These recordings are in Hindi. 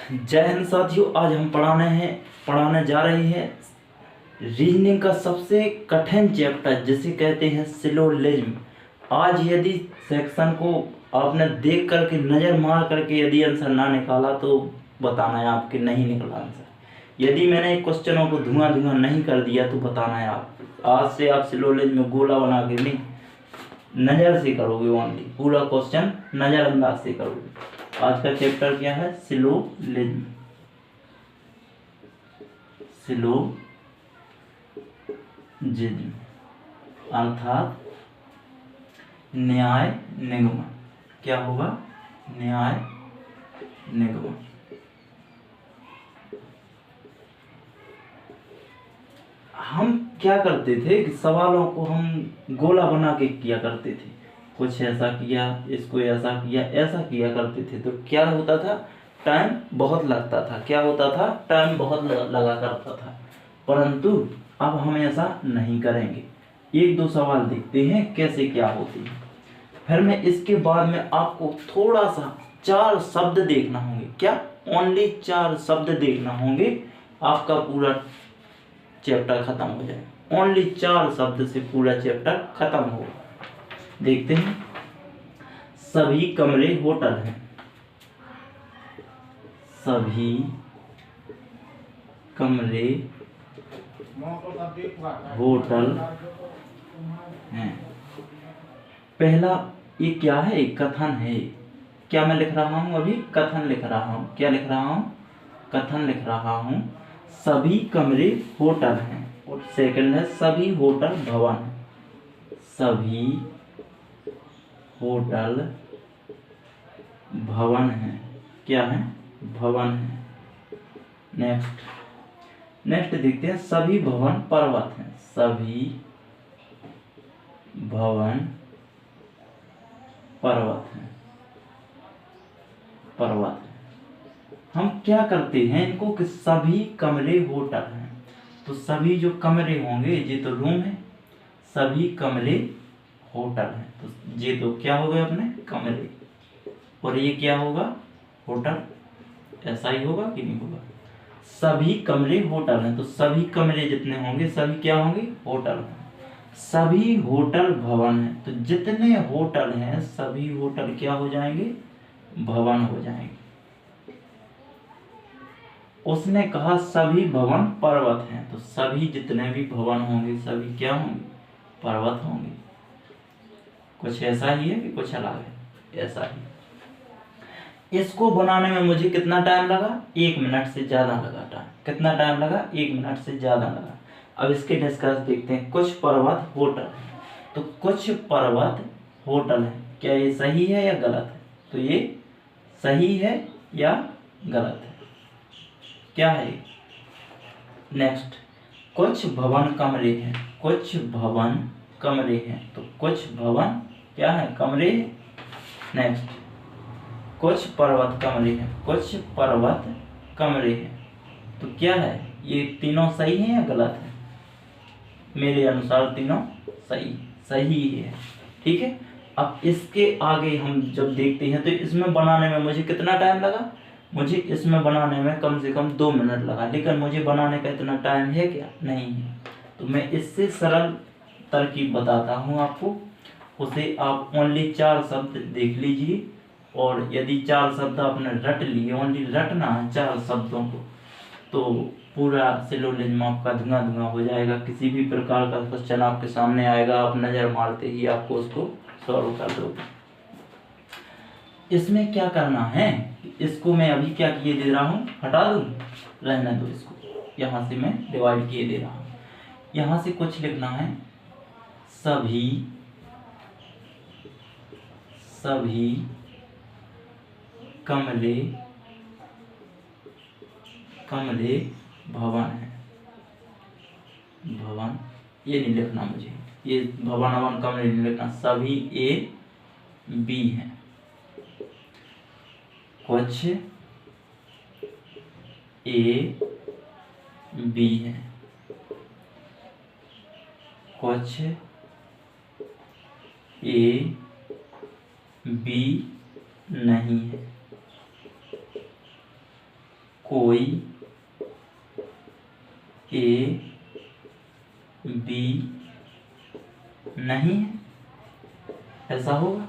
जय हिंद साथियों। आज हम पढ़ाने जा रहे हैं रीजनिंग का सबसे कठिन चैप्टर जिसे कहते हैं सिलोजिज्म। आज यदि सेक्शन को आपने देख करके नज़र मार करके यदि आंसर ना निकाला तो बताना है आपके नहीं निकला आंसर। यदि मैंने क्वेश्चनों को धुआं धुआं नहीं कर दिया तो बताना है आप। आज से आप सिलोजिज्म में गोला बना के नहीं, नज़र से करोगे, ओनली पूरा क्वेश्चन नज़रअंदाज से करोगे। आज का चैप्टर क्या है? सिलोजिज्म। सिलोजिज्म अर्थात न्याय निगमन। क्या होगा? न्याय निगमन। हम क्या करते थे कि सवालों को हम गोला बना के किया करते थे। कुछ ऐसा किया, इसको ऐसा किया, ऐसा किया करते थे तो क्या होता था? टाइम बहुत लगता था। क्या होता था? टाइम बहुत लगा करता था। परंतु अब हम ऐसा नहीं करेंगे। एक दो सवाल देखते हैं कैसे क्या होती है, फिर मैं इसके बाद में आपको थोड़ा सा 4 शब्द देखना होंगे। क्या? ओनली 4 शब्द देखना होंगे, आपका पूरा चैप्टर खत्म हो जाए। ओनली 4 शब्द से पूरा चैप्टर खत्म होगा। देखते हैं। सभी कमरे होटल हैं। सभी कमरे होटल हैं। पहला ये क्या है? कथन है। क्या मैं लिख रहा हूं? अभी कथन लिख रहा हूं। क्या लिख रहा हूं? कथन लिख रहा हूं। सभी कमरे होटल हैं। और सेकंड है सभी होटल भवन हैं। सभी होटल भवन हैं। क्या है? भवन है। नेक्स्ट देखते हैं। सभी भवन पर्वत हैं। सभी भवन पर्वत हैं। पर्वत है। हम क्या करते हैं इनको कि सभी कमरे होटल हैं, तो सभी जो कमरे होंगे ये तो रूम है। सभी कमरे होटल हैं तो ये तो क्या हो गए अपने कमरे, और ये क्या होगा? होटल। ऐसा ही होगा कि नहीं होगा? सभी कमरे होटल हैं तो सभी कमरे जितने होंगे सभी क्या होंगे? होटल हैं। सभी होटल भवन हैं तो जितने होटल हैं सभी होटल क्या हो जाएंगे? भवन हो जाएंगे। उसने कहा सभी भवन पर्वत हैं तो सभी जितने भी भवन होंगे सभी क्या होंगे? पर्वत होंगे। कुछ ऐसा ही है कि कुछ अलग है? ऐसा ही। इसको बनाने में मुझे कितना टाइम लगा? 1 मिनट से ज्यादा लगा टाइम। कितना टाइम लगा? 1 मिनट से ज्यादा लगा। अब इसके डिस्कस देखते हैं। कुछ पर्वत होटल है तो कुछ पर्वत होटल है। क्या ये सही है या गलत है? तो ये सही है या गलत है? क्या है? नेक्स्ट। कुछ भवन कमरे हैं। कुछ भवन कमरे हैं तो कुछ भवन क्या है? कमरे। नेक्स्ट। कुछ पर्वत कमरे हैं। कुछ पर्वत कमरे हैं तो क्या है? ये तीनों सही है या गलत है? मेरे अनुसार तीनों सही है। ठीक है। अब इसके आगे हम जब देखते हैं तो इसमें बनाने में मुझे कितना टाइम लगा? मुझे इसमें बनाने में कम से कम 2 मिनट लगा, लेकिन मुझे बनाने का इतना टाइम है क्या? नहीं है। तो मैं इससे सरल तरकीब बताता हूँ आपको, उसे आप ओनली 4 शब्द देख लीजिए। और यदि 4 शब्द आपने रट लिए, ओनली रटना है 4 शब्दों को, तो पूरा सिलोजिज्म आपका धुआं धुआं हो जाएगा। किसी भी प्रकार का क्वेश्चन आपके सामने आएगा, आप नज़र मारते ही आपको उसको सॉल्व कर दोगे। इसमें क्या करना है? इसको मैं अभी क्या किए दे रहा हूँ? हटा दूँ? रहने दो इसको। यहाँ से मैं डिवाइड किए दे रहा हूँ। यहाँ से कुछ लिखना है। सभी कमरे भवन है। भवन ये नहीं लिखना मुझे, ये भवन कमरे नहीं लिखना। सभी ए बी हैं। कुछ ए बी है। कुछ ए बी नहीं है। कोई ए बी नहीं है, ऐसा होगा।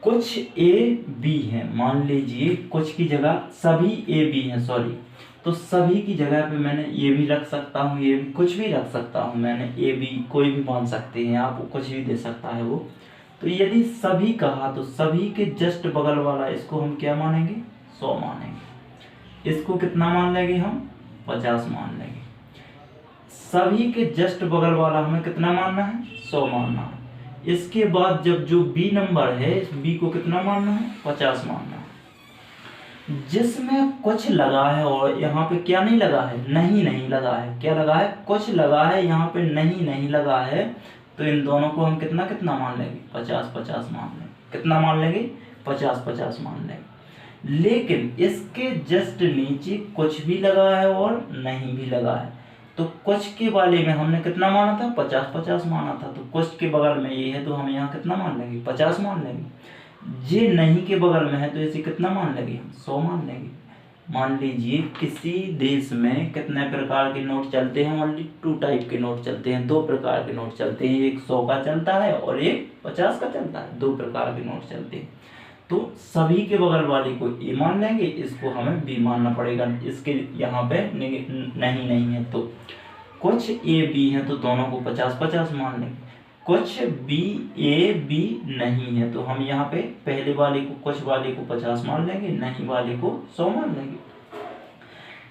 कुछ ए बी है, मान लीजिए कुछ की जगह सभी ए बी हैं, सॉरी, तो सभी की जगह पे मैंने ये भी रख सकता हूँ, ये भी कुछ भी रख सकता हूँ मैंने, ए बी कोई भी मान सकते हैं आप, कुछ भी दे सकता है वो। तो यदि सभी कहा तो सभी के जस्ट बगल वाला इसको हम क्या मानेंगे, 100 मानेंगे। इसको कितना मान लेंगे हम, 50 मान लेंगे। सभी के जस्ट बगल वाला हमें कितना मानना है, 100 मानना है। इसके बाद जब जो बी नंबर है, इस बी को कितना मानना है, 50 मानना है। जिसमें कुछ लगा है और यहाँ पे क्या नहीं लगा है, नहीं लगा है, क्या लगा है, कुछ लगा है, यहाँ पे नहीं लगा है, तो इन दोनों को हम कितना कितना मान लेंगे, 50-50 मान लेंगे। कितना मान लेंगे, 50-50 मान लेंगे। लेकिन इसके जस्ट नीचे कुछ भी लगा है और नहीं भी लगा है, तो कुछ के वाले में हमने कितना माना था, 50-50 माना था, तो कुछ के बगल में ये है तो हम यहाँ कितना मान लेंगे, 50 मान लेंगे। ये नहीं के बगल में है तो इसे कितना मान लेंगे, हम 100 मान लेंगे। मान लीजिए किसी देश में कितने प्रकार के नोट चलते हैं, ओनली 2 टाइप के नोट चलते हैं, 2 प्रकार के नोट चलते हैं, एक 100 का चलता है और एक 50 का चलता है, 2 प्रकार के नोट चलते हैं। तो सभी के बगल वाले को ए मान लेंगे, इसको हमें बी मानना पड़ेगा, इसके यहाँ पे नहीं है, तो कुछ ए बी है तो दोनों को 50-50 मान लेंगे। कुछ बी ए बी नहीं है तो हम यहाँ पे पहले वाले को, कुछ वाले को 50 मान लेंगे, नहीं वाले को 100 मान लेंगे।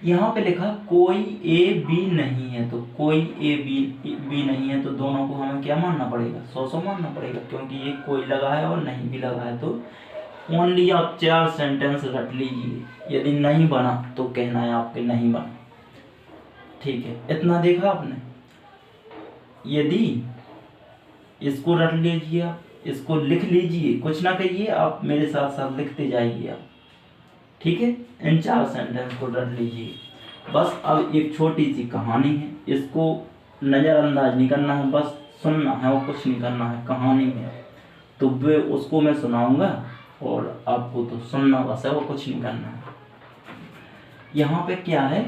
यहाँ पे लिखा कोई ए बी नहीं है, तो कोई ए बी नहीं है तो दोनों को हमें क्या मानना पड़ेगा, 100 मानना पड़ेगा, क्योंकि ये कोई लगा है और नहीं भी लगा है। तो ओनली आप 4 सेंटेंस रट लीजिए, यदि नहीं बना तो कहना है आपके नहीं बना, ठीक है। इतना देखा आपने। यदि इसको रट लीजिए, आप इसको लिख लीजिए, कुछ ना कहिए, आप मेरे साथ साथ लिखते जाइए आप, ठीक है। इन 4 सेंटेंस को रट लीजिए। बस अब एक छोटी सी कहानी है, इसको नज़रअंदाज नहीं करना है, बस सुनना है और कुछ नहीं करना है। कहानी में तो वे उसको मैं सुनाऊंगा और आपको तो सुनना बस है, वो कुछ नहीं करना है। यहाँ पे क्या है,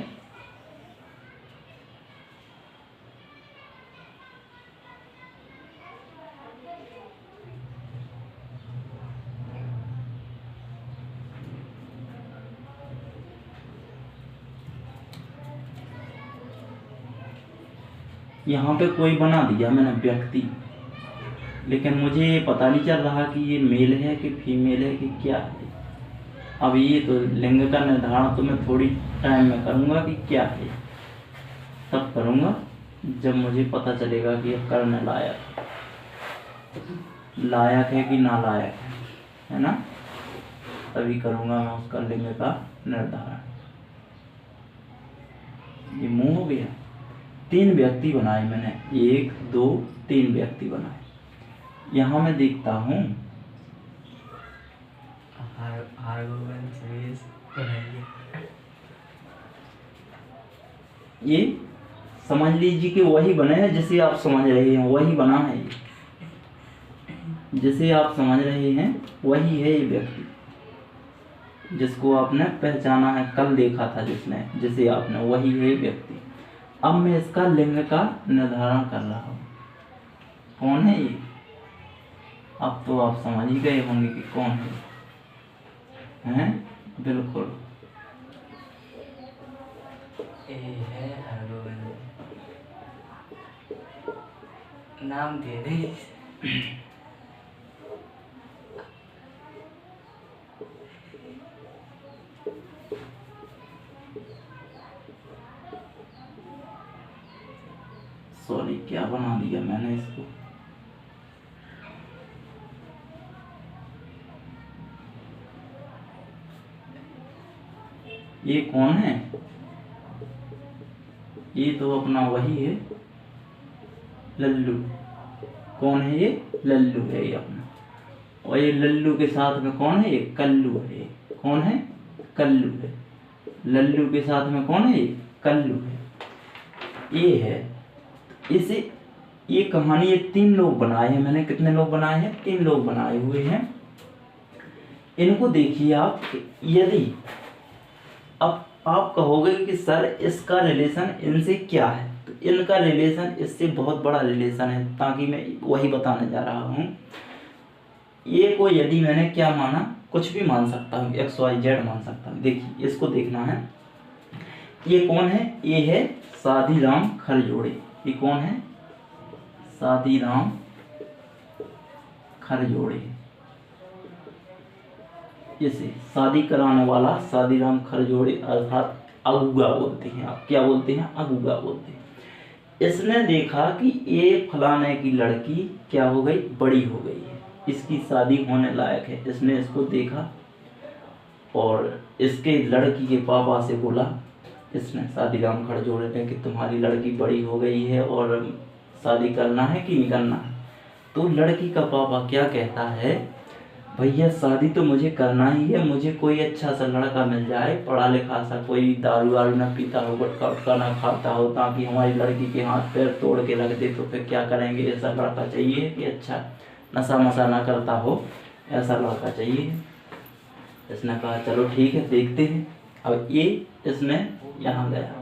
यहाँ पे कोई बना दिया मैंने व्यक्ति, लेकिन मुझे ये पता नहीं चल रहा कि ये मेल है कि फीमेल है कि क्या है। अब ये तो लिंग का निर्धारण तो मैं थोड़ी टाइम में करूँगा कि क्या है, तब करूँगा जब मुझे पता चलेगा कि ये करने लायक है कि ना लायक है ना, तभी करूँगा मैं उसका लिंग का निर्धारण। ये मुँह हो गया। 3 व्यक्ति बनाए मैंने, 1 2 3 व्यक्ति बनाए। यहाँ मैं देखता हूँ ये समझ लीजिए कि वही बने हैं जिसे आप समझ रहे हैं, वही बना है ये, जिसे आप समझ रहे हैं वही है ये व्यक्ति, जिसको आपने पहचाना है, कल देखा था जिसने, जिसे आपने, वही है व्यक्ति। अब मैं इसका लिंग का निर्धारण कर रहा हूँ। कौन है ये, अब तो आप समझ ही गए होंगे कि कौन है, हैं? बिल्कुल ए है हरगोविंद, नाम दे दे। सॉरी, क्या बना दिया मैंने इसको, ये कौन है, ये तो अपना वही है लल्लू। कौन है ये, लल्लू है ये अपना। और ये लल्लू के साथ में कौन है, ये कल्लू है। कौन है, कल्लू है। लल्लू के साथ में कौन है, ये कल्लू है। ये है, इसे, ये कहानी, ये 3 लोग बनाए हैं मैंने। कितने लोग बनाए हैं, 3 लोग बनाए हुए हैं। इनको देखिए आप, यदि अब आप कहोगे कि सर इसका रिलेशन इनसे क्या है, तो इनका रिलेशन इससे बहुत बड़ा रिलेशन है, ताकि मैं वही बताने जा रहा हूँ। ये को यदि मैंने क्या माना, कुछ भी मान सकता हूँ, XYZ मान सकता हूँ। देखिए इसको देखना है, ये कौन है, ये है शादीराम खरजोड़े। ये कौन है, शादीराम खरजोड़े। इसे शादी कराने वाला शादीराम खरजोड़े अर्थात अगुगा बोलते हैं। आप क्या बोलते हैं, अगुगा बोलते हैं। इसने देखा कि ये फलाने की लड़की क्या हो गई, बड़ी हो गई है, इसकी शादी होने लायक है। इसने इसको देखा और इसके लड़की के पापा से बोला, इसने शादीराम खरजोड़े ने, कि तुम्हारी लड़की बड़ी हो गई है और शादी करना है कि नहीं करना है। तो लड़की का पापा क्या कहता है, भैया शादी तो मुझे करना ही है, मुझे कोई अच्छा सा लड़का मिल जाए, पढ़ा लिखा सा, कोई दारू वारू ना पीता हो, गुटखा उटखा ना खाता हो, ताकि हमारी लड़की के हाथ पैर तोड़ के रख दे। तो फिर क्या करेंगे, ऐसा लड़का चाहिए कि अच्छा नशा मशा ना करता हो, ऐसा लड़का चाहिए। इसने कहा चलो ठीक है, देखते हैं। अब ये इसने यहाँ गया,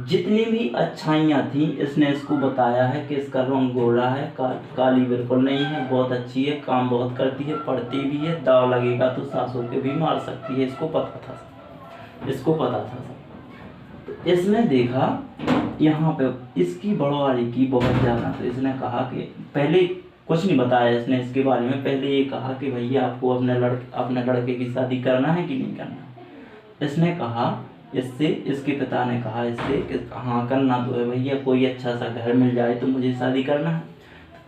जितनी भी अच्छाइयाँ थी इसने इसको बताया है कि इसका रंग गोरा है, काली बिल्कुल नहीं है, बहुत अच्छी है, काम बहुत करती है, पढ़ती भी है, दाव लगेगा तो सासों के भी मार सकती है। इसको पता था, इसको पता था। तो इसने देखा यहाँ पे इसकी बड़वारी की बहुत ज़्यादा, तो इसने कहा कि पहले कुछ नहीं बताया इसने इसके बारे में, पहले ये कहा कि भैया आपको अपने लड़के की शादी करना है कि नहीं करना। इसने कहा इससे, इसके पिता ने कहा इससे कि हाँ करना तो है भैया, कोई अच्छा सा घर मिल जाए तो मुझे शादी करना है।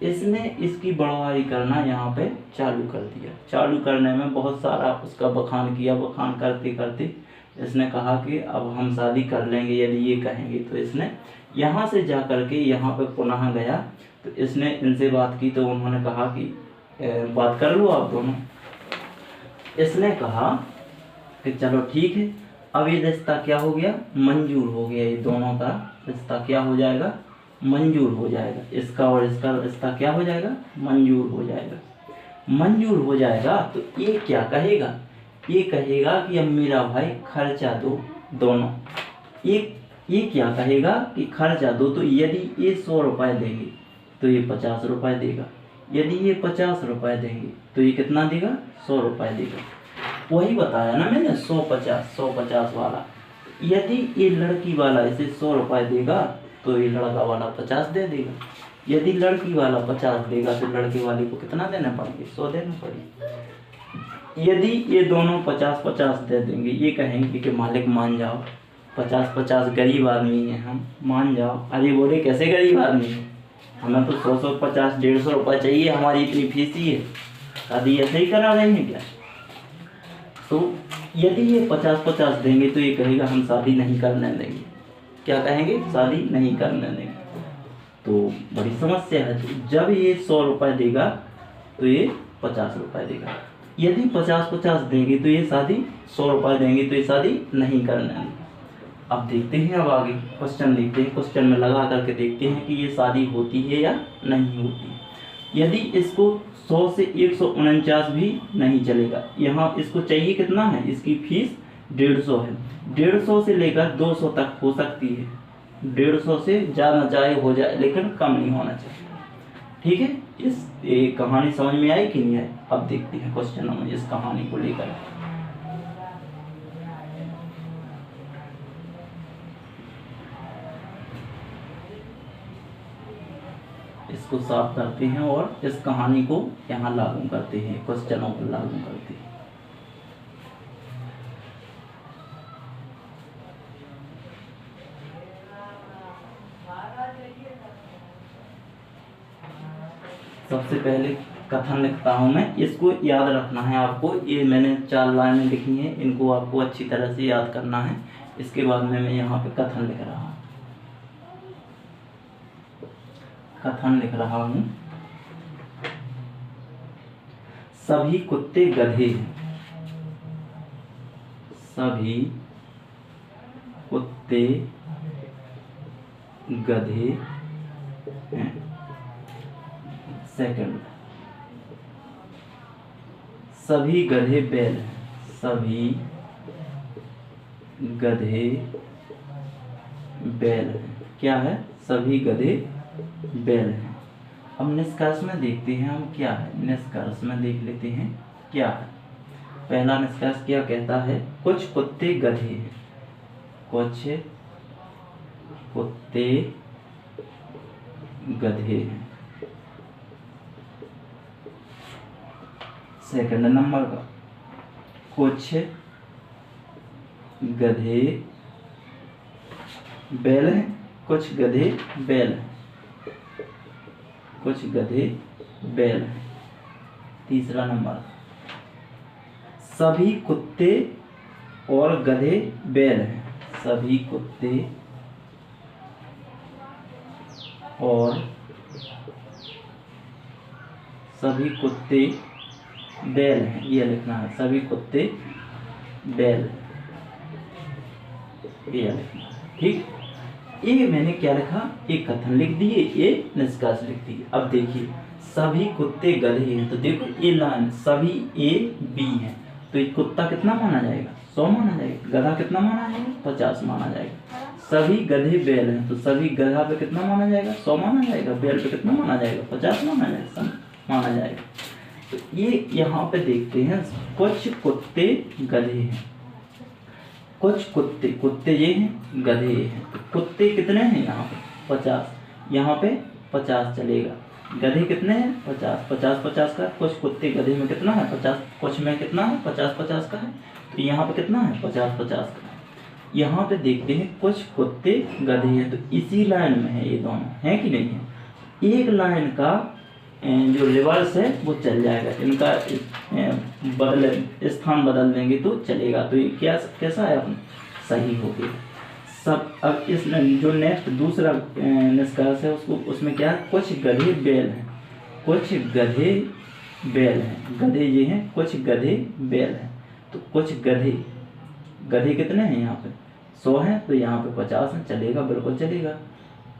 इसने इसकी बड़वारी करना यहाँ पे चालू कर दिया। चालू करने में बहुत सारा उसका बखान किया, बखान करते करते इसने कहा कि अब हम शादी कर लेंगे यदि ये कहेंगे। तो इसने यहाँ से जा कर के यहाँ पे पुनः गया, तो इसने इनसे बात की, तो उन्होंने कहा कि बात कर लो आप दोनों। इसने कहा कि चलो ठीक है। अब ये रिश्ता क्या हो गया, मंजूर हो गया। ये दोनों का रिश्ता क्या हो जाएगा, मंजूर हो जाएगा। इसका और इसका रिश्ता क्या हो जाएगा, मंजूर हो जाएगा। मंजूर हो जाएगा तो ये क्या कहेगा, ये कहेगा कि अब मेरा भाई खर्चा दो दोनों। ये क्या कहेगा कि खर्चा दो। तो यदि ये 100 रुपये देंगे तो ये 50 रुपये देगा, यदि ये 50 रुपये देंगे तो ये कितना देगा, 100 रुपये देगा। वही बताया ना मैंने, 150 वाला। यदि ये लड़की वाला इसे 100 रुपये देगा तो ये लड़का वाला 50 दे देगा। यदि लड़की वाला 50 देगा तो लड़के वाले को कितना देना पड़ेगा, 100 देना पड़ेगा। यदि ये दोनों 50-50 दे देंगे, ये कहेंगे कि मालिक मान जाओ, 50-50 गरीब आदमी हैं हम, मान जाओ। अरे बोले कैसे गरीब आदमी है, हमें तो 100-100, 50-150 रुपये चाहिए, हमारी इतनी फीस ही है, शादी ऐसे ही करा रहे हैं क्या। तो यदि ये 50-50 देंगे तो ये कहेगा हम शादी नहीं करने देंगे। क्या कहेंगे, शादी नहीं करने देंगे। तो बड़ी समस्या है। तो जब ये 100 रुपये देगा तो ये 50 रुपये देगा। यदि 50-50 देंगे तो ये शादी, 100 रुपये देंगे तो ये शादी नहीं करने देंगे। अब देखते हैं, अब आगे क्वेश्चन देखते हैं, क्वेश्चन में लगा करके देखते हैं कि ये शादी होती है या नहीं होती है। यदि इसको 100 से 149 भी नहीं चलेगा, यहाँ इसको चाहिए कितना है, इसकी फीस 150 है। 150 से लेकर 200 तक हो सकती है, 150 से ज़्यादा चाहे हो जाए, लेकिन कम नहीं होना चाहिए। ठीक है, ये कहानी समझ में आई कि नहीं आई। अब देखते हैं क्वेश्चन में इस कहानी को लेकर। इसको साफ करते हैं और इस कहानी को यहाँ लागू करते हैं, क्वेश्चनों पर लागू करते हैं। सबसे पहले कथन लिखता हूँ मैं, इसको याद रखना है आपको। ये मैंने 4 लाइनें लिखी हैं, इनको आपको अच्छी तरह से याद करना है। इसके बाद में मैं यहाँ पे कथन लिख रहा हूँ, कथन लिख रहा हूँ। सभी कुत्ते गधे हैं, सभी कुत्ते गधे हैं। सेकंड, सभी गधे बैल हैं, सभी गधे बैल हैं। क्या है? सभी गधे बैल हैं। अब निष्कर्ष में देखते हैं हम क्या है। निष्कर्ष में देख लेते हैं क्या है। पहला निष्कर्ष क्या कहता है? कुछ कुत्ते गधे हैं। कुछ कुत्ते गधे हैं। सेकंड नंबर का, कुछ गधे बैल हैं। कुछ गधे बैल हैं। कुछ गधे बैल हैं। तीसरा नंबर, सभी कुत्ते और गधे बैल हैं। सभी कुत्ते और सभी कुत्ते बैल हैं। ये लिखना है, सभी कुत्ते बैल, ये लिखना है। ठीक, ये मैंने क्या लिखा? एक कथन लिख दिए, ये निष्कर्ष लिख दिए। अब देखिए, सभी कुत्ते गधे हैं, तो देखो ये लाइन सभी ए बी हैं, तो ये कुत्ता कितना माना जाएगा? 100 माना जाएगा। गधा कितना माना जाएगा? 50 माना जाएगा। सभी गधे बैल हैं, तो सभी गधा पे कितना माना जाएगा? 100 माना जाएगा। बैल पे कितना माना जाएगा? 50 माना जाएगा, माना जाएगा। तो ये यहाँ पे देखते हैं, कुछ कुत्ते गधे हैं। कुछ कुत्ते, कुत्ते ये हैं, गधे ये हैं। तो कुत्ते कितने हैं यहाँ पे? 50। यहाँ पे 50 चलेगा। गधे कितने हैं? 50। 50 का, कुछ कुत्ते गधे में कितना है? 50। कुछ में कितना है? 50 का है। तो यहाँ पे कितना है? 50 का है। यहाँ पे देखते हैं, कुछ कुत्ते गधे हैं, तो इसी लाइन में है ये दोनों, है कि नहीं है? एक लाइन का जो रिवर्स है वो चल जाएगा, इनका स्थान बदल देंगे तो चलेगा। तो ये क्या कैसा है? अपने सही हो गया सब। अब इस जो नेक्स्ट दूसरा निष्कर्ष है उसको, उसमें क्या है? कुछ गधे बैल हैं। कुछ गधे बैल हैं। गधे ये हैं, कुछ गधे बैल हैं। तो कुछ गधे, गधे कितने हैं यहाँ पे? 100 हैं, तो यहाँ पे 50 हैं, चलेगा, बिल्कुल चलेगा।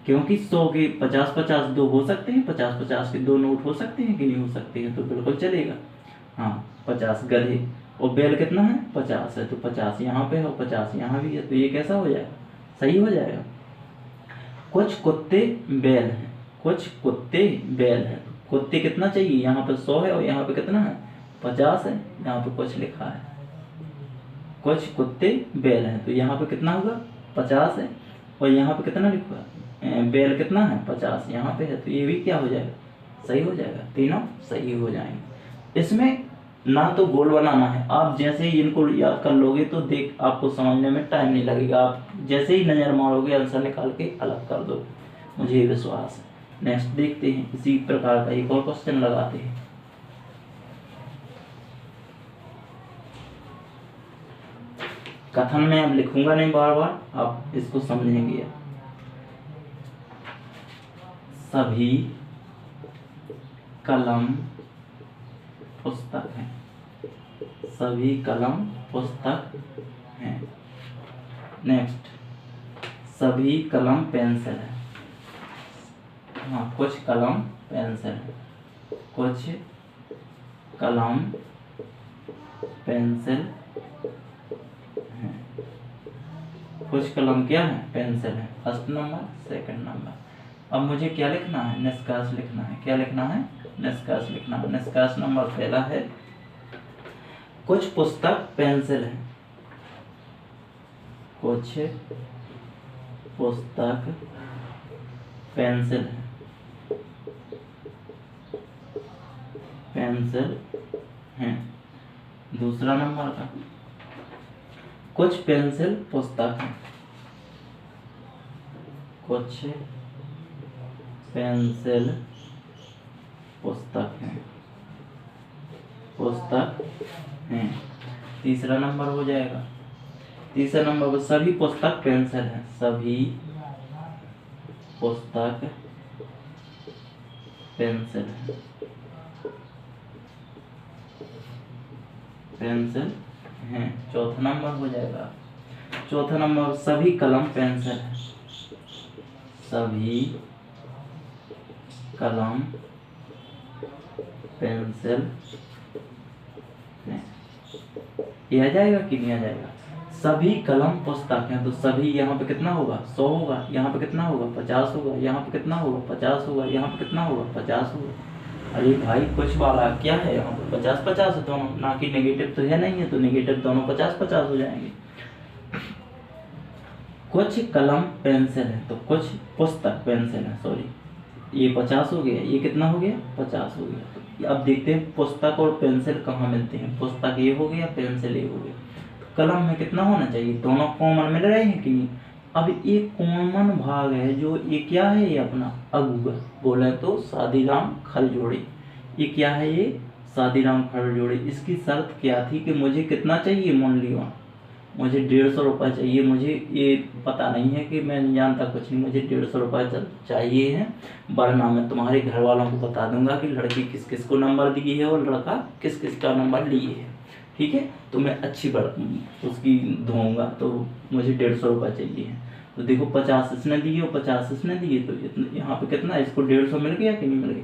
क्योंकि 100 के 50 दो हो सकते हैं, 50 के 2 नोट हो सकते हैं कि नहीं हो सकते हैं, तो बिल्कुल चलेगा। हाँ, 50 गधे और बैल कितना है? 50 है, तो 50 यहाँ पे है और 50 यहाँ भी है, तो ये कैसा हो जाएगा? सही हो जाएगा। कुछ कुत्ते बैल हैं। कुछ कुत्ते बैल हैं। कुत्ते कितना चाहिए? यहाँ पे 100 है और यहाँ पे कितना है? 50 है। यहाँ पे कुछ लिखा है, कुछ कुत्ते बैल हैं, तो यहाँ पे कितना होगा? 50 है। और यहाँ पे कितना लिखा है? बैल कितना है? 50 यहाँ पे है, तो ये भी क्या हो जाएगा? सही हो जाएगा। तीनों सही हो जाएंगे। इसमें ना तो गोल बनाना है, आप जैसे ही इनको याद कर लोगे तो देख आपको समझने में टाइम नहीं लगेगा। आप जैसे ही नज़र मारोगे आंसर निकाल के अलग कर दो, मुझे विश्वास है। नेक्स्ट देखते हैं, इसी प्रकार का एक और क्वेश्चन लगाते हैं। कथन में अब लिखूंगा नहीं बार बार, आप इसको समझेंगे। सभी कलम पुस्तक हैं। सभी कलम पुस्तक हैं। नेक्स्ट, सभी कलम पेंसिल है। हाँ, कुछ कलम पेंसिल है। कुछ कलम पेंसिल हैं। कुछ कलम क्या है? पेंसिल है। First number, second number. अब मुझे क्या लिखना है? निष्कर्ष लिखना है। क्या लिखना है? निष्कर्ष लिखना है। निष्कर्ष नंबर पहला है, कुछ पुस्तक पेंसिल है। कुछ पुस्तक पेंसिल है। पेंसिल हैं। दूसरा नंबर का, कुछ पेंसिल पुस्तक हैं। कुछ पेंसिल पुस्तक हैं। पुस्तक हैं। तीसरा नंबर हो जाएगा। तीसरा नंबर पर सभी पुस्तक पेंसिल हैं। सभी पुस्तक पेंसिल हैं। पेंसिल हैं। चौथा नंबर हो जाएगा। चौथा नंबर, सभी कलम पेंसिल हैं। सभी कलम पेंसिल हैं। ये आ जाएगा कि नहीं आ जाएगा? सभी कलम पुस्तक हैं, तो सभी यहाँ पे कितना होगा 100 होगा, यहाँ पे कितना होगा 50 होगा, यहाँ पे कितना होगा 50 होगा, यहाँ पे कितना होगा 50 होगा। अरे भाई कुछ वाला क्या है यहाँ पे 50-50 है दोनों, ना कि नेगेटिव तो है नहीं है, तो नेगेटिव दोनों 50-50 हो जाएंगे। कुछ कलम पेंसिल है, तो कुछ पुस्तक पेंसिल है, सॉरी ये 50 हो गया, ये कितना हो गया 50 हो गया। अब देखते हैं पुस्तक और पेंसिल कहाँ मिलते हैं। पुस्तक ये हो गया, पेंसिल ये हो गया। कलम में कितना होना चाहिए, दोनों कॉमन मिल रहे हैं कि नहीं। अब एक कॉमन भाग है जो ये क्या है, ये अपना अगुगा बोले तो शादीराम खलजोड़ी। ये क्या है, ये शादीराम खलजोड़ी। इसकी शर्त क्या थी कि मुझे कितना चाहिए मूल्यवान, मुझे 150 रुपये चाहिए। मुझे ये पता नहीं है कि मैं नहीं जानता कुछ नहीं, मुझे 150 रुपये चाहिए है, वरना मैं तुम्हारे घर वालों को बता दूंगा कि लड़की किस किस को नंबर दिए है और लड़का किस किस का नंबर लिए है। ठीक है, तो मैं अच्छी उसकी दूंगा, तो मुझे 150 रुपये चाहिए है। तो देखो 50 इसने दिए और 50 इसने दिए, तो यहाँ पे कितना, इसको 150 मिल गया कि नहीं मिल गया।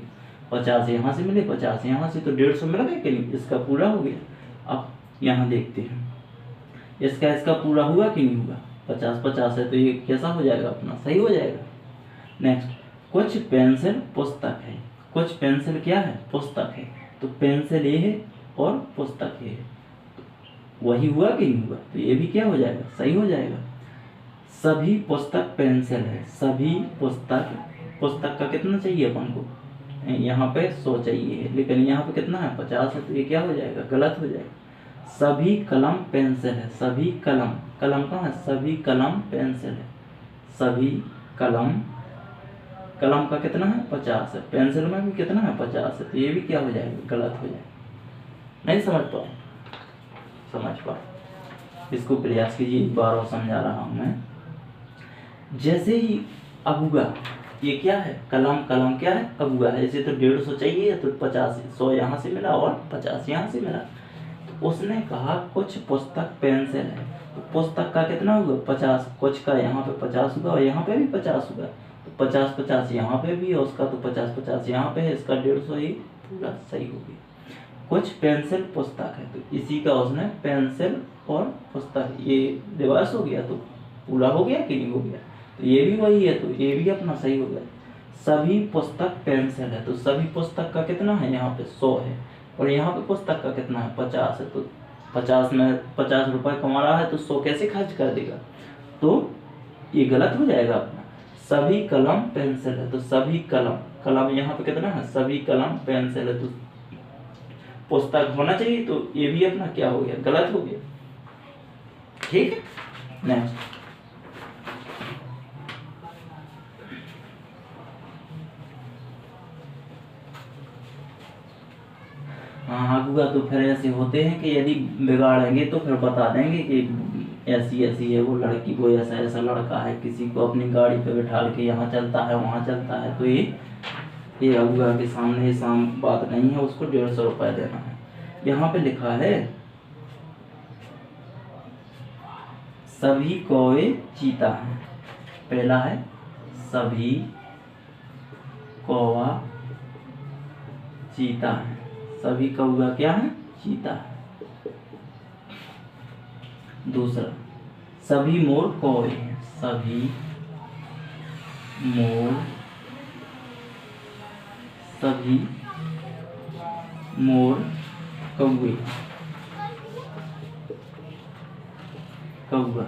50 यहाँ से मिले, 50 यहाँ से, तो 150 मिल गया कि नहीं, इसका पूरा हो गया। अब यहाँ देखते हैं इसका पूरा हुआ कि नहीं हुआ। 50-50 है, तो ये कैसा हो जाएगा अपना, सही हो जाएगा। नेक्स्ट, कुछ पेंसिल पुस्तक है। कुछ पेंसिल क्या है, पुस्तक है। तो पेंसिल ये है और पुस्तक ये है, वही हुआ कि नहीं हुआ, तो ये भी क्या हो जाएगा, सही हो जाएगा। सभी पुस्तक पेंसिल है। सभी पुस्तक का कितना चाहिए अपन को, यहाँ पे 100 चाहिए है, लेकिन यहाँ पे कितना है 50 है, तो ये क्या हो जाएगा, गलत हो जाएगा। सभी कलम पेंसिल है। सभी कलम कहाँ है, सभी कलम पेंसिल है। सभी कलम का कितना है 50 है, पेंसिल में भी कितना है 50 है, तो ये भी क्या हो जाएगा, गलत हो जाएगा। नहीं समझ पाए, समझ पाए, इसको प्रयास कीजिए, एक बार और समझा रहा हूँ मैं। जैसे ही अगुगा, ये क्या है, कलम क्या है, अगुगा है। जैसे तो 150 चाहिए, तो 50 100 यहाँ से मिला और 50 यहाँ से मिला। तो उसने कहा कुछ पुस्तक पेंसिल है, तो पुस्तक का कितना होगा 50, कुछ का यहाँ पे 50 होगा और यहाँ पे भी 50 होगा, तो 50-50 यहाँ पे भी, और उसका तो 50-50 यहाँ पे है, इसका 150 ही पूरा सही हो गया। कुछ पेंसिल पुस्तक है, तो इसी का उसने पेंसिल और पुस्तक ये रिवर्स हो गया, तो पूरा हो गया कि नहीं हो गया, तो ये भी वही है, तो ये भी अपना सही हो गया। सभी पुस्तक पेंसिल है, तो सभी पुस्तक का कितना है, यहाँ पे 100 है, और यहाँ पे पुस्तक का कितना है 50 है, तो 50 में 50 रुपये कमा रहा है, तो 100 कैसे खर्च कर देगा, तो ये गलत हो जाएगा अपना। सभी कलम पेंसिल है, तो सभी कलम यहाँ पे कितना है, सभी कलम पेंसिल है, तो पुस्तक होना चाहिए, तो ये भी अपना क्या हो गया, गलत हो गया। ठीक है, नेक्स्ट, हाँ हुआ, तो फिर ऐसे होते हैं कि यदि बिगाड़ेंगे तो फिर बता देंगे कि ऐसी ऐसी है वो लड़की, वो ऐसा ऐसा लड़का है, किसी को अपनी गाड़ी पे बैठा के यहाँ चलता है वहाँ चलता है, तो ये अगुआ के सामने बात नहीं है, उसको 150 रुपये देना है। यहाँ पे लिखा है सभी कौवे चीता है। पहला है सभी कौवा चीता है, सभी कौवा क्या है, चीता है। दूसरा, सभी मोर कौवे हैं। सभी मोर कौवे, कौवा।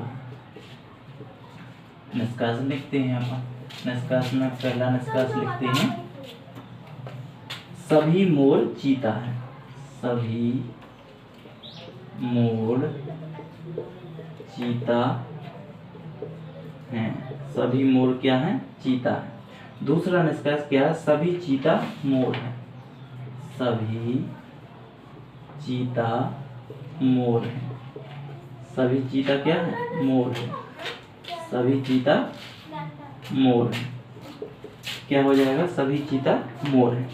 निष्कर्ष लिखते हैं अपन। निष्कर्ष में पहला निष्कर्ष लिखते हैं सभी मोर चीता है। सभी मोर चीता हैं। सभी मोर क्या है, चीता है। दूसरा निष्कर्ष क्या है, सभी चीता मोर है। सभी चीता मोर है। सभी चीता क्या है, मोर है। सभी चीता मोर है, क्या हो जाएगा, सभी चीता मोर है।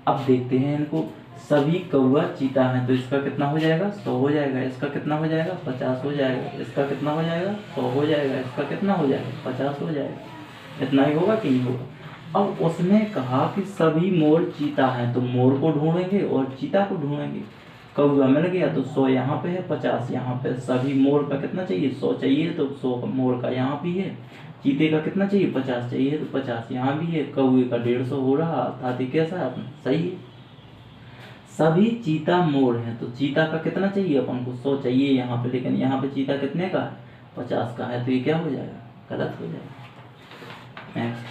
अब देखते हैं इनको, सभी कौवा चीता है, तो इसका कितना हो जाएगा, 100 हो जाएगा। इसका कितना हो जाएगा, 50 हो जाएगा। इसका कितना हो जाएगा, 100 हो जाएगा। इसका कितना हो जाएगा, 50 हो जाएगा। इतना ही होगा कि नहीं होगा। अब उसने कहा कि सभी मोर चीता है, तो मोर को ढूंढेंगे और चीता को ढूंढेंगे। कौआ मिल गया तो 100 यहाँ पे है, 50 यहाँ पे। सभी मोर का कितना चाहिए, 100 चाहिए तो 100 मोर का यहाँ भी है। चीते का कितना चाहिए, 50 चाहिए तो 50 यहाँ भी है। कौए का 150 हो रहा, अर्थात ये कैसा है, सही है। सभी चीता मोर हैं तो चीता का कितना चाहिए अपन को, 100 चाहिए यहाँ पे, लेकिन यहाँ पे चीता कितने का है, 50 का है, तो ये क्या हो जाएगा, गलत हो जाएगा। नेक्स्ट,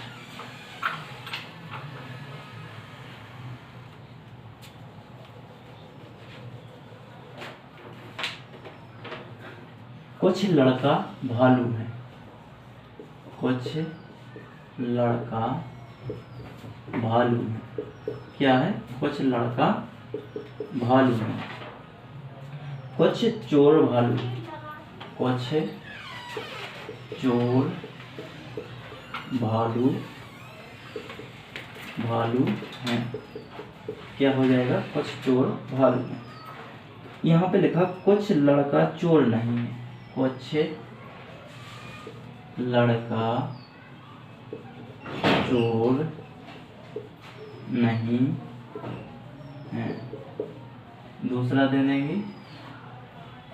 कुछ लड़का भालू है, कुछ लड़का भालू है, क्या है, कुछ लड़का भालू है। कुछ चोर भालू, कुछ चोर भालू भालू हैं, क्या हो जाएगा, कुछ चोर भालू हैं। यहाँ पे लिखा कुछ लड़का चोर नहीं है, कुछ लड़का चोर नहीं है। दूसरा दे देंगे,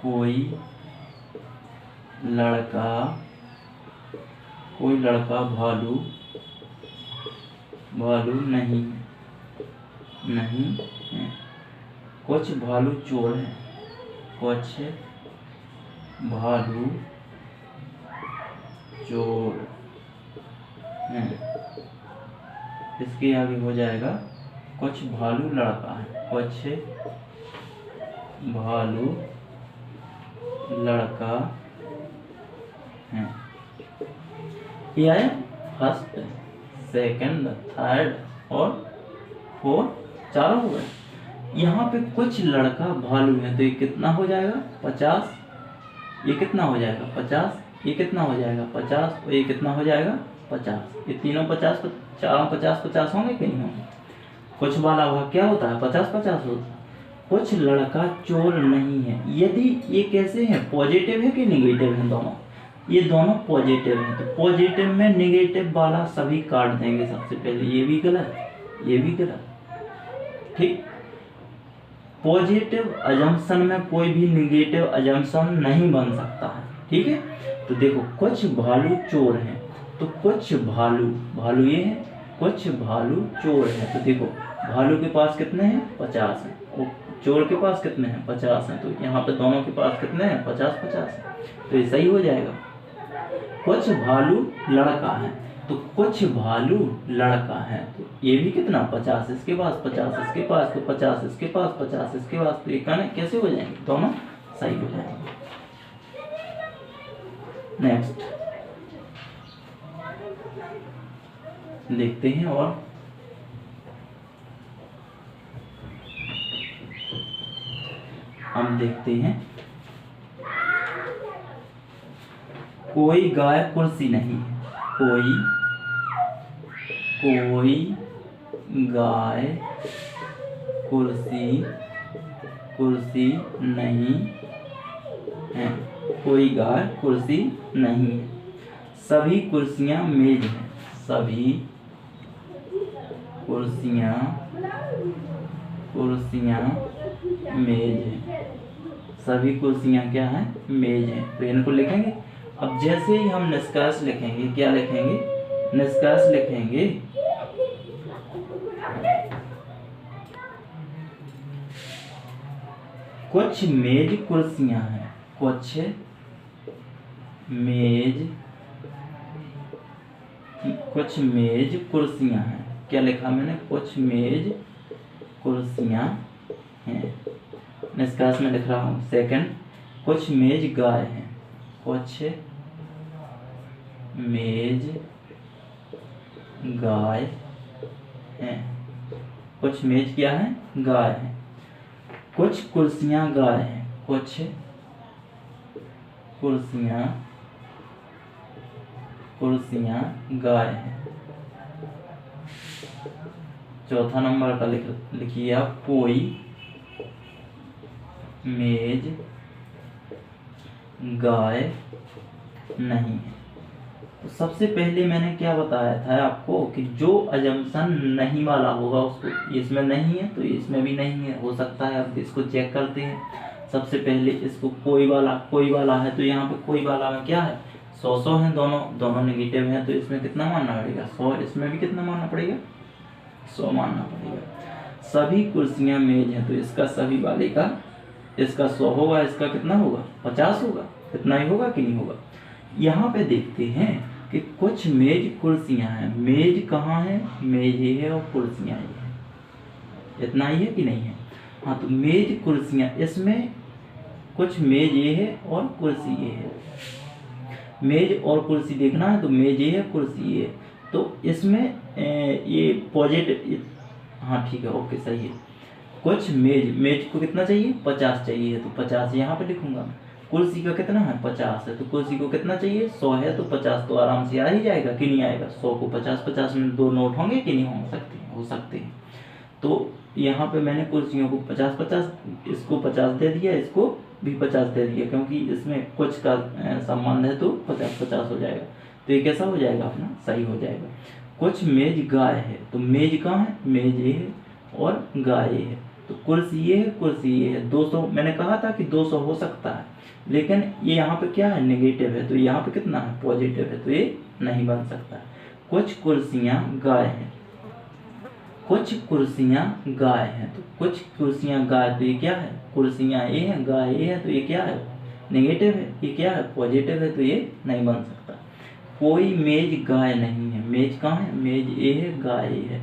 कोई लड़का भालू नहीं है। कुछ भालू चोर है, कुछ भालू चोर हैं। इसके आगे हो जाएगा कुछ भालू लड़का है, कुछ भालू लड़का है। ये आया फर्स्ट, सेकंड, थर्ड और फोर्थ, चारों हो गए। यहाँ पे कुछ लड़का भालू है तो ये कितना हो जाएगा, 50। ये कितना हो जाएगा, 50। ये कितना हो जाएगा, 50। और ये कितना हो जाएगा, 50। ये तीनों 50, चारों 50-50 होंगे कि नहीं होंगे। कुछ वाला भाग क्या होता है, 50-50 होता है। कुछ लड़का चोर नहीं है, यदि ये कैसे है, पॉजिटिव है कि निगेटिव है, दोनों, ये दोनों पॉजिटिव हैं, तो पॉजिटिव में निगेटिव वाला सभी काट देंगे सबसे पहले। ये भी गलत, ये भी गलत, ठीक। पॉजिटिव अजम्पशन में कोई भी निगेटिव अजम्पशन नहीं बन सकता है, ठीक है। तो देखो कुछ भालू चोर हैं, तो कुछ भालू ये है, कुछ भालू चोर है। तो देखो भालू के पास कितने हैं, 50 हैं, और चोर के पास कितने हैं, 50 हैं। तो यहाँ पे दोनों के पास कितने हैं, 50-50 हैं, तो ये सही हो जाएगा। कुछ भालू लड़का है, तो कुछ भालू लड़का है, तो ये भी कितना, 50 इसके पास, 50 इसके पास, तो 50 इसके पास, 50 इसके पास, तो ये कहना कैसे हो जाएंगे, दोनों सही हो जाएंगे। नेक्स्ट देखते हैं, और हम देखते हैं, कोई गाय कुर्सी नहीं है, कोई गाय कुर्सी नहीं है, कोई गाय कुर्सी नहीं है। सभी कुर्सियां मेज हैं, सभी कुर्सियां मेज हैं, सभी कुर्सियां क्या हैं, मेज हैं। तो इनको लिखेंगे। अब जैसे ही हम निष्कर्ष लिखेंगे, क्या लिखेंगे, निष्कर्ष लिखेंगे, कुछ मेज कुर्सियां हैं, कुछ मेज कुर्सियां हैं। क्या लिखा मैंने, कुछ मेज कुर्सियां हैं। निष्कर्ष में लिख रहा हूँ। सेकंड, कुछ मेज गाय हैं, कुछ मेज गाय हैं, कुछ मेज क्या है, गाय है। कुछ कुर्सियां गाय हैं, कुछ कुर्सियां गाय हैं। चौथा नंबर का लिखिए आप, कोई मेज गाय नहीं है, तो सबसे पहले मैंने क्या बताया था आपको कि जो अजम्पशन नहीं वाला होगा उसको, इसमें नहीं है तो इसमें भी नहीं है, हो सकता है। अब इसको चेक करते हैं। सबसे पहले इसको कोई वाला है, तो यहाँ पे कोई वाला में क्या है, 100 है, दोनों नेगेटिव हैं, तो इसमें कितना मानना पड़ेगा, 100। इसमें भी कितना मानना पड़ेगा, 100 मानना पड़ेगा। सभी कुर्सियां मेज हैं, तो इसका सभी वाले का, इसका 100 होगा, इसका कितना होगा, 50 होगा। इतना ही होगा कि नहीं होगा। यहाँ पे देखते हैं कि कुछ मेज कुर्सियां हैं। मेज कहाँ है, मेज ये है और कुर्सियां ये है। इतना ही है कि नहीं है। हाँ, तो मेज कुर्सियां, इसमें कुछ मेज ये है और कुर्सी ये है। मेज और कुर्सी देखना है तो मेज ये है, कुर्सी ये है। तो इसमें ये पॉजिटिव, हाँ ठीक है, ओके सही है। कुछ मेज को कितना चाहिए, 50 चाहिए, तो 50 यहाँ पे लिखूंगा। कुर्सी का कितना है, 50 है, तो कुर्सी को कितना चाहिए, 100 है, तो 50 तो आराम से आ ही जाएगा कि नहीं आएगा। 100 को 50 में 2 नोट होंगे कि नहीं हो सकते, हो सकते हैं। तो यहाँ पे मैंने कुर्सियों को 50-50, इसको 50 दे दिया, इसको भी 50 दे दिया, क्योंकि इसमें कुछ का संबंध है तो 50-50 हो जाएगा। तो ये कैसा हो जाएगा अपना, सही हो जाएगा। कुछ मेज गाय है, तो मेज कहाँ है, मेज ये है और गाय ये है। तो कुर्सी ये है, कुर्सी ये है। 200 मैंने कहा था कि 200 हो सकता है, लेकिन ये यहाँ पे क्या है, नेगेटिव है, तो यहाँ पे कितना है, पॉजिटिव है, तो ये नहीं बन सकता। कुछ कुर्सियाँ गाय हैं, कुछ कुर्सियाँ गाय हैं, तो कुछ कुर्सियाँ गाय, तो ये क्या है, कुर्सियाँ ये है, गाय ये है, तो ये क्या है, नेगेटिव है। ये क्या है, पॉजिटिव है, तो ये नहीं बन सकता। कोई मेज गाय नहीं है, मेज कहाँ है, मेज ये है, गाय ये है,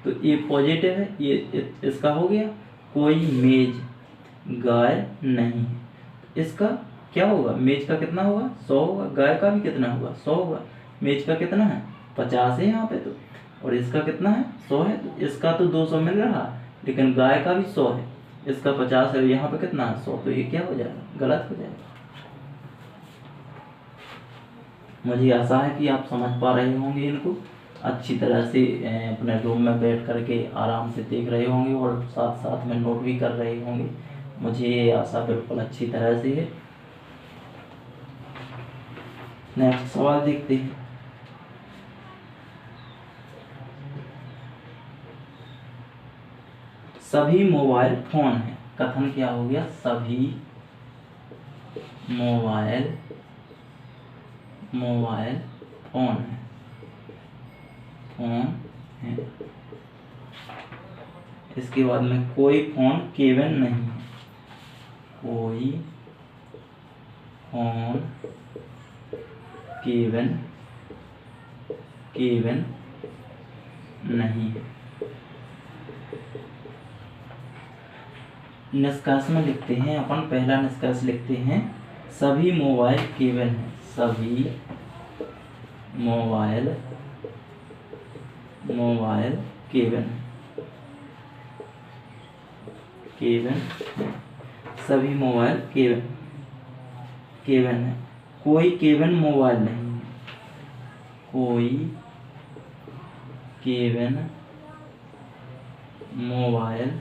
तो ये पॉजिटिव है, ये इसका हो गया। कोई मेज गाय नहीं है, इसका क्या होगा, मेज का कितना होगा, 100 होगा, गाय का भी कितना होगा, 100 होगा। मेज का कितना है, 50 है यहाँ पे, तो और इसका कितना है, 100 है, तो इसका तो 200 मिल रहा है, लेकिन गाय का भी 100 है, इसका 50 है, यहाँ पे कितना है, 100, तो ये क्या हो जाएगा, गलत हो जाएगा। मुझे आशा है कि आप समझ पा रहे होंगे इनको अच्छी तरह से, अपने रूम में बैठ करके आराम से देख रहे होंगे और साथ साथ में नोट भी कर रहे होंगे। मुझे ये आशा बिल्कुल अच्छी तरह से है। नेक्स्ट सवाल देखते हैं। सभी मोबाइल फोन है, कथन क्या हो गया, सभी मोबाइल फोन है। इसके बाद में कोई फोन केवल नहीं है, कोई फोन केवल नहीं है। निष्कर्ष में लिखते हैं अपन, पहला निष्कर्ष लिखते हैं, सभी मोबाइल केवल हैं, सभी मोबाइल केवल हैं, सभी मोबाइल केवल हैं। कोई केवल मोबाइल नहीं है, कोई केवल मोबाइल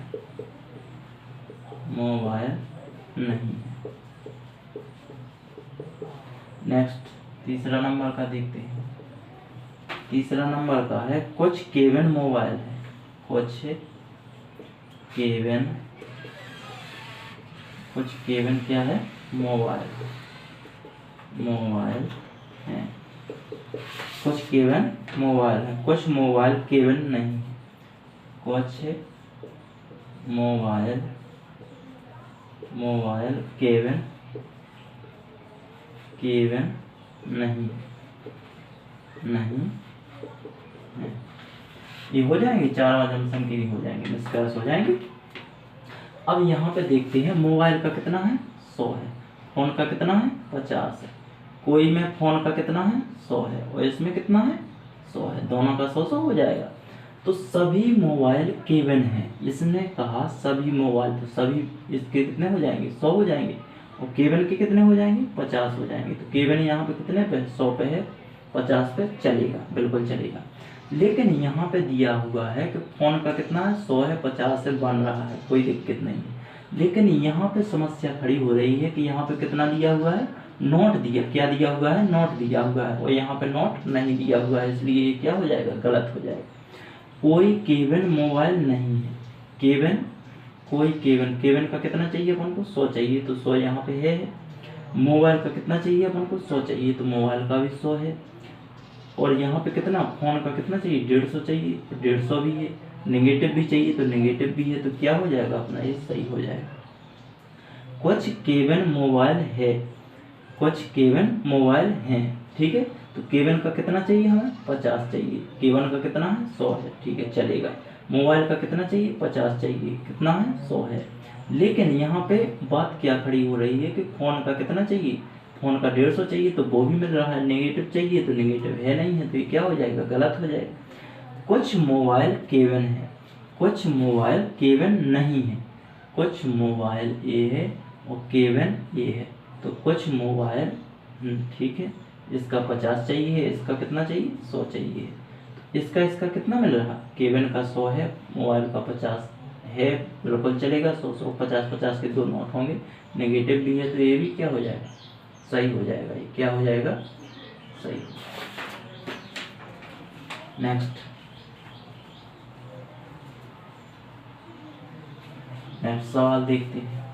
नहीं है। नेक्स्ट तीसरा नंबर का देखते हैं। तीसरा नंबर का है, कुछ केवल मोबाइल है, कुछ केवल क्या है, मोबाइल है, कुछ केवल मोबाइल है, कुछ मोबाइल केवल नहीं है, कुछ मोबाइल केवल नहीं है। ये हो जाएंगे, चार जंक्शन के हो जाएंगे, निष्कर्ष हो जाएंगे। अब यहाँ पे देखते हैं, मोबाइल का कितना है, 100 है, फोन का कितना है, 50 है, कोई में फोन का कितना है, 100 है, और इसमें कितना है, 100 है, दोनों का 100 हो जाएगा। तो सभी मोबाइल केवल हैं, इसने कहा सभी मोबाइल, तो सभी इसके कितने हो जाएंगे, 100 हो जाएंगे, और केवल के कितने हो जाएंगे, 50 हो जाएंगे। तो केवल यहाँ पे कितने पे, 100 पे है, 50 पे चलेगा, बिल्कुल चलेगा। लेकिन यहाँ पे दिया हुआ है कि फोन का कितना है, 100 है, 50 से बन रहा है, कोई दिक्कत नहीं है। लेकिन यहाँ पे समस्या खड़ी हो रही है कि यहाँ पे कितना दिया हुआ है, नोट दिया, क्या दिया हुआ है, नोट दिया हुआ है, और यहाँ पे नोट नहीं दिया हुआ है, इसलिए ये क्या हो जाएगा, गलत हो जाएगा। कोई केबिन मोबाइल नहीं है, केबिन, कोई केबिन, केबिन का कितना चाहिए अपन को, 100 चाहिए, तो 100 यहाँ पे है। मोबाइल का कितना चाहिए अपन को, 100 चाहिए, तो मोबाइल का भी 100 है। और यहाँ पे कितना, फोन का कितना चाहिए, 150 चाहिए, तो 150 भी है। नेगेटिव भी चाहिए, तो नेगेटिव भी है, तो क्या हो जाएगा अपना, ये सही हो जाएगा। कुछ केबिन मोबाइल है, कुछ केबिन मोबाइल हैं, ठीक है। तो केबिन का कितना चाहिए हमें, 50 चाहिए, केबिन का कितना है, 100 है, ठीक है, चलेगा। मोबाइल का कितना चाहिए, 50 चाहिए, कितना है, 100 है। लेकिन यहाँ पे बात क्या खड़ी हो रही है कि फ़ोन का कितना चाहिए, फ़ोन का 150 चाहिए, तो वो भी मिल रहा है। नेगेटिव चाहिए, तो नेगेटिव है नहीं है, तो ये क्या हो जाएगा, गलत हो जाएगा। कुछ मोबाइल केबिन है, कुछ मोबाइल केबिन नहीं है, कुछ मोबाइल ए है और केबिन ए है, तो कुछ मोबाइल, ठीक है, इसका 50 चाहिए, इसका कितना चाहिए, 100 चाहिए। इसका इसका कितना मिल रहा, केबिन का 100 है, मोबाइल का 50 है, बिल्कुल चलेगा। 100 100 50 50 के 2 नोट होंगे, नेगेटिव भी है, तो ये भी क्या हो जाएगा, सही हो जाएगा। ये क्या हो जाएगा, सही। नेक्स्ट सवाल देखते हैं।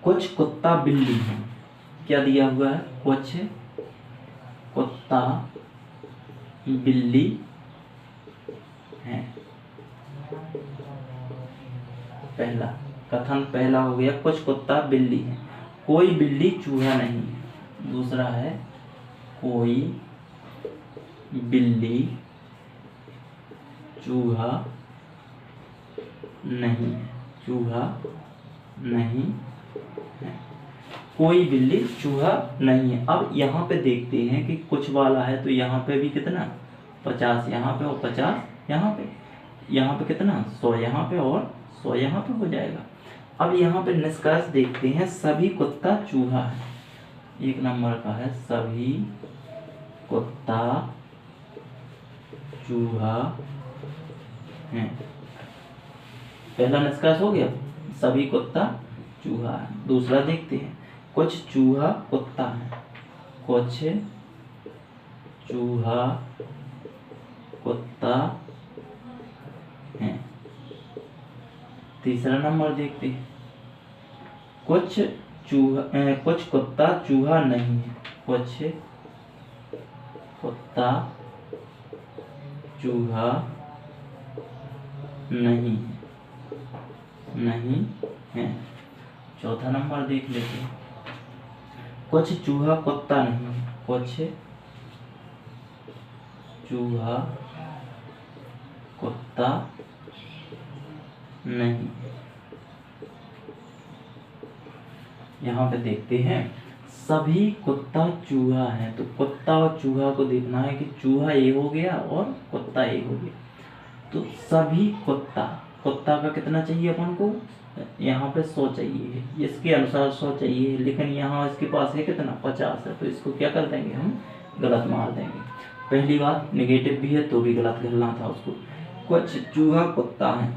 कुछ कुत्ता बिल्ली है, क्या दिया हुआ है, कुछ कुत्ता बिल्ली है। पहला कथन पहला हो गया, कुछ कुत्ता बिल्ली है, कोई बिल्ली चूहा नहीं है। दूसरा है, कोई बिल्ली चूहा नहीं है, चूहा नहीं है, कोई बिल्ली चूहा नहीं है। अब यहाँ पे देखते हैं कि कुछ वाला है, तो यहाँ पे भी कितना, 50 यहाँ पे और 50 यहाँ पे, यहाँ पे कितना, 100 यहाँ पे और 100 यहाँ पे हो जाएगा। अब यहाँ पे निष्कर्ष देखते हैं, सभी कुत्ता चूहा है, 1 नंबर का है, सभी कुत्ता चूहा है। पहला निष्कर्ष हो गया, सभी कुत्ता चूहा है। दूसरा देखते हैं, कुछ चूहा कुत्ता है, कुछ चूहा कुत्ता है। तीसरा नंबर देखते हैं, कुछ कुत्ता चूहा नहीं है, कुछ कुत्ता चूहा नहीं है, नहीं है। चौथा नंबर देख लेते हैं, कुछ चूहा कुत्ता नहीं है, कुछ चूहा कुत्ता नहीं। यहाँ पे देखते हैं, सभी कुत्ता चूहा है, तो कुत्ता और चूहा को देखना है कि चूहा ये हो गया और कुत्ता ये हो गया। तो सभी कुत्ता, कुत्ता का कितना चाहिए अपन को, यहाँ पे 100 चाहिए, इसके अनुसार 100 चाहिए, लेकिन यहाँ इसके पास है कितना, 50 है, तो इसको क्या कर देंगे हम, गलत मार देंगे। पहली बात, नेगेटिव भी है तो भी गलत करना था उसको। कुछ चूहा कुत्ता है,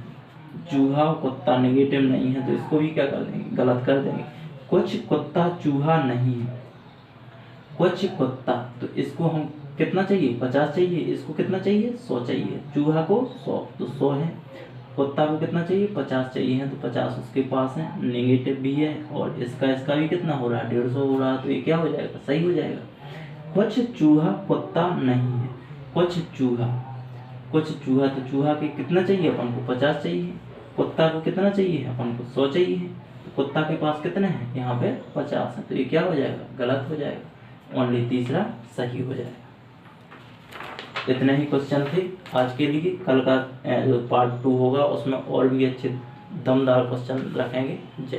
चूहा कुत्ता नेगेटिव नहीं है, तो इसको भी क्या कर देंगे, गलत कर देंगे। कुछ कुत्ता चूहा नहीं है, कुछ कुत्ता, तो इसको हम कितना चाहिए, 50 चाहिए, इसको कितना चाहिए, 100 चाहिए, चूहा को 100, तो 100 है। कुत्ता को कितना चाहिए, 50 चाहिए है, तो 50 उसके पास है, नेगेटिव भी है, और इसका भी कितना हो रहा है, 150 हो रहा है, तो ये क्या हो जाएगा, सही हो जाएगा। कुछ चूहा कुत्ता नहीं है, कुछ चूहा, तो चूहा के कितना चाहिए अपन को, 50 चाहिए, कुत्ता को कितना चाहिए अपन को, 100 चाहिए, तो कुत्ता के पास कितने हैं, यहाँ पे 50 है, तो ये क्या हो जाएगा, गलत हो जाएगा, ओनली तीसरा सही हो जाएगा। इतने ही क्वेश्चन थे आज के लिए। कल का जो पार्ट 2 होगा उसमें और भी अच्छे दमदार क्वेश्चन रखेंगे। जय